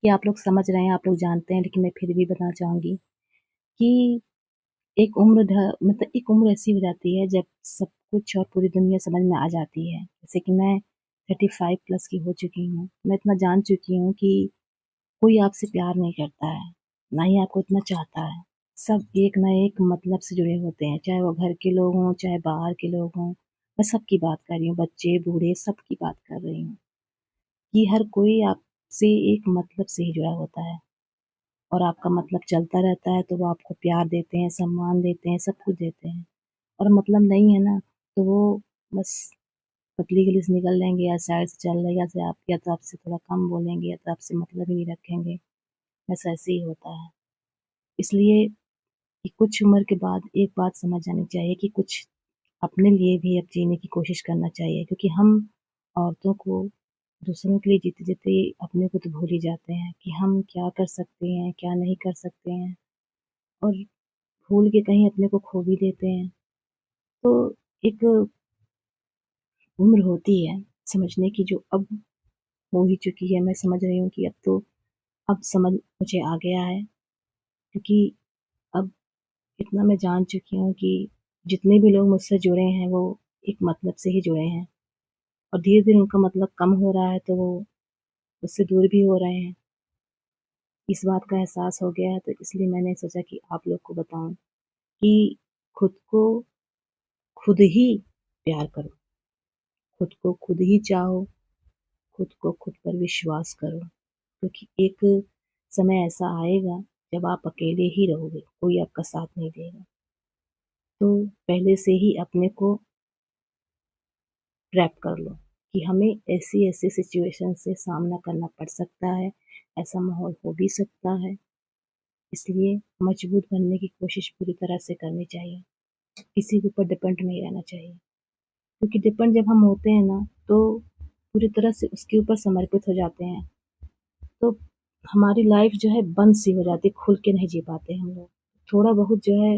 कि आप लोग समझ रहे हैं, आप लोग जानते हैं, लेकिन मैं फिर भी बताना चाहूँगी कि एक उम्र ऐसी हो जाती है जब सब कुछ और पूरी दुनिया समझ में आ जाती है। जैसे कि मैं 35 प्लस की हो चुकी हूँ। मैं इतना जान चुकी हूँ कि कोई आपसे प्यार नहीं करता है, ना ही आपको इतना चाहता है। सब एक ना एक मतलब से जुड़े होते हैं, चाहे वो घर के लोग हों, चाहे बाहर के लोग हों। मैं सबकी बात कर रही हूँ, बच्चे, बूढ़े सबकी बात कर रही हूँ कि हर कोई आपसे एक मतलब से ही जुड़ा होता है और आपका मतलब चलता रहता है तो वो आपको प्यार देते हैं, सम्मान देते हैं, सब कुछ देते हैं। और मतलब नहीं है ना, तो वो बस पतली गली से निकल लेंगे या साइड से चल लेंगे या तो आपसे थोड़ा कम बोलेंगे या तो आपसे मतलब ही नहीं रखेंगे। बस ऐसे ही होता है। इसलिए कि कुछ उम्र के बाद एक बात समझ आनी चाहिए कि कुछ अपने लिए भी अब जीने की कोशिश करना चाहिए, क्योंकि हम औरतों को दूसरों के लिए जीते-जीते अपने को तो भूल ही जाते हैं कि हम क्या कर सकते हैं, क्या नहीं कर सकते हैं और भूल के कहीं अपने को खो भी देते हैं। तो एक उम्र होती है समझने की जो अब हो ही चुकी है। मैं समझ रही हूँ कि अब समझ मुझे आ गया है, क्योंकि अब इतना मैं जान चुकी हूँ कि जितने भी लोग मुझसे जुड़े हैं वो एक मतलब से ही जुड़े हैं और धीरे-धीरे उनका मतलब कम हो रहा है तो वो मुझसे दूर भी हो रहे हैं। इस बात का एहसास हो गया है तो इसलिए मैंने सोचा कि आप लोग को बताऊँ कि खुद को खुद ही प्यार करो, खुद को खुद ही चाहो, खुद को खुद पर विश्वास करो, क्योंकि एक समय ऐसा आएगा जब आप अकेले ही रहोगे, कोई आपका साथ नहीं देगा। तो पहले से ही अपने को प्रेप कर लो कि हमें ऐसी-ऐसी सिचुएशन से सामना करना पड़ सकता है, ऐसा माहौल हो भी सकता है, इसलिए मजबूत बनने की कोशिश पूरी तरह से करनी चाहिए। किसी के ऊपर डिपेंड नहीं रहना चाहिए, क्योंकि डिपेंड जब हम होते हैं ना, तो पूरी तरह से उसके ऊपर समर्पित हो जाते हैं, तो हमारी लाइफ जो है बंद सी हो जाती है, खुल के नहीं जी पाते हम लोग। थोड़ा बहुत जो है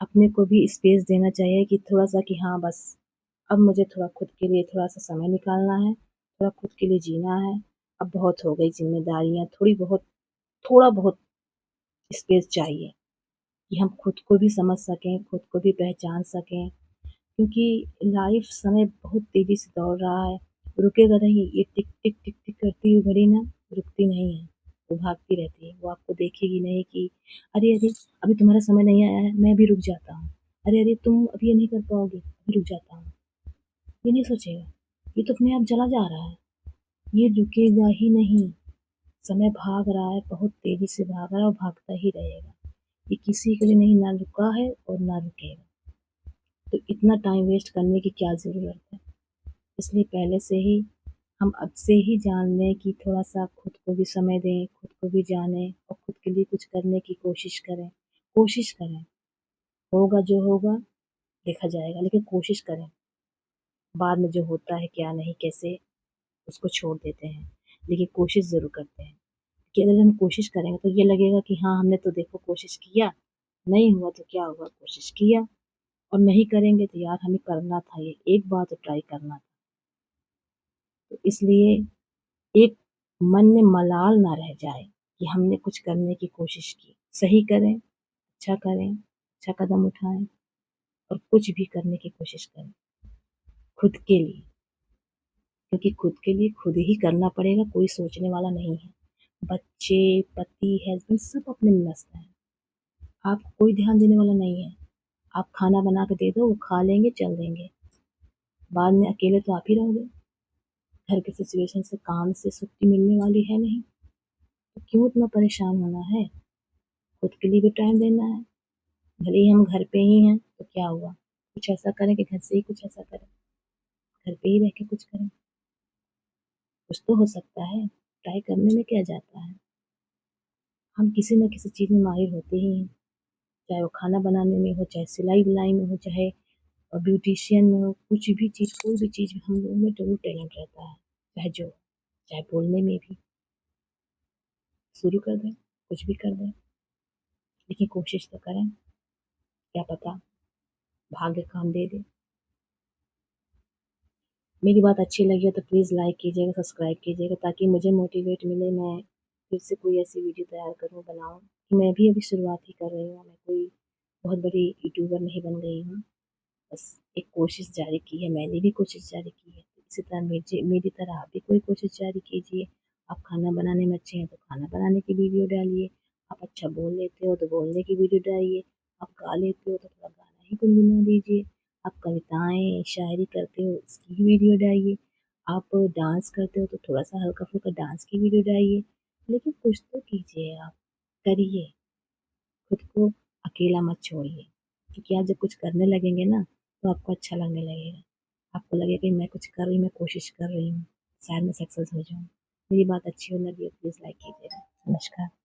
अपने को भी स्पेस देना चाहिए कि थोड़ा-सा कि हाँ, बस अब मुझे थोड़ा खुद के लिए थोड़ा-सा समय निकालना है, थोड़ा खुद के लिए जीना है। अब बहुत हो गई ज़िम्मेदारियाँ, थोड़ा बहुत स्पेस चाहिए कि हम खुद को भी समझ सकें, खुद को भी पहचान सकें, क्योंकि लाइफ समय बहुत तेज़ी से दौड़ रहा है। रुकेगा नहीं, ये टिक, टिक, टिक, टिक करती हुई घड़ी ना रुकती नहीं है, वो भागती रहती है। वो आपको देखेगी नहीं कि अरे, अरे! अभी तुम्हारा समय नहीं आया है, मैं अभी रुक जाता हूँ। अरे, अरे! तुम अभी ये नहीं कर पाओगे, अभी रुक जाता हूँ। ये नहीं सोचेगा, ये तो अपने आप चला जा रहा है, ये रुकेगा ही नहीं। समय भाग रहा है, बहुत तेज़ी से भाग रहा है और भागता ही रहेगा। ये किसी के लिए नहीं ना रुका है और ना रुकेगा। तो इतना टाइम वेस्ट करने की क्या ज़रूरत है? इसलिए पहले से ही हम अब से ही जान लें कि थोड़ा-सा खुद को भी समय दें, खुद को भी जानें और खुद के लिए कुछ करने की कोशिश करें। कोशिश करें, होगा जो होगा देखा जाएगा, लेकिन कोशिश करें। बाद में जो होता है क्या नहीं, कैसे, उसको छोड़ देते हैं, लेकिन कोशिश ज़रूर करते हैं। कि अगर हम कोशिश करेंगे तो ये लगेगा कि हाँ, हमने तो देखो कोशिश किया, नहीं हुआ तो क्या हुआ, कोशिश किया और नहीं करेंगे तो यार हमें करना था ये, एक बार तो ट्राई करना था। तो इसलिए एक मन में मलाल ना रह जाए कि हमने कुछ करने की कोशिश की। सही करें, अच्छा कदम उठाएँ और कुछ भी करने की कोशिश करें, खुद के लिए। क्योंकि खुद के लिए खुद ही करना पड़ेगा, कोई सोचने वाला नहीं है। बच्चे, पति, हस्बैंड सब अपने में मस्त हैं। आपको कोई ध्यान देने वाला नहीं है। आप खाना बना के दे दो, वो खा लेंगे, चल देंगे। बाद में अकेले तो आप ही रहोगे। घर के सिचुएशन से, काम से छुट्टी मिलने वाली है नहीं, तो क्यों इतना परेशान होना है? खुद के लिए भी टाइम देना है। भले ही हम घर पे ही हैं, तो क्या हुआ? कुछ ऐसा करें कि घर से ही कुछ ऐसा करें, घर पे ही रह के कुछ करें। कुछ तो हो सकता है, ट्राई करने में क्या जाता है? हम किसी न किसी चीज़ में माहिर होते ही हैं, चाहे वो खाना बनाने में हो, चाहे सिलाई-बुनाई में हो, चाहे ब्यूटीशियन में हो, कुछ भी चीज़, कोई भी चीज़ में हम लोगों में ज़रूर टैलेंट रहता है, चाहे बोलने में भी। शुरू कर दें, कुछ भी कर दें, लेकिन कोशिश तो करें, क्या पता भाग्य काम दे दे। मेरी बात अच्छी लगी हो तो प्लीज़ लाइक कीजिएगा, सब्सक्राइब कीजिएगा ताकि मुझे मोटिवेट मिले, मैं फिर से कोई ऐसी वीडियो तैयार करूँ, बनाऊँ कि मैं भी अभी शुरुआत ही कर रही हूँ, मैं कोई बहुत बड़ी यूट्यूबर नहीं बन गई हूँ। बस एक कोशिश जारी की है, मैंने भी कोशिश जारी की है। इसी तरह मेरी तरह आप भी कोई कोशिश जारी कीजिए। आप खाना बनाने में अच्छे हैं तो खाना बनाने की वीडियो डालिए, आप अच्छा बोल लेते हो तो बोलने की वीडियो डालिए, आप गा लेते हो तो थोड़ा गाना ही गुनगुना दीजिए, आप कविताएँ, शायरी करते हो उसकी वीडियो डालिए, आप डांस करते हो तो थोड़ा-सा हल्का-फुल्का डांस की वीडियो डालिए। लेकिन कुछ तो कीजिए आप, करिए, खुद को अकेला मत छोड़िए। क्योंकि आप जब कुछ करने लगेंगे ना, तो आपको अच्छा लगने लगेगा। आपको लगेगा कि मैं कुछ कर रही हूँ, मैं कोशिश कर रही हूँ, शायद मैं सक्सेस हो जाऊँ। मेरी बात अच्छी हो लगी हो प्लीज़ लाइक कीजिएगा। नमस्कार।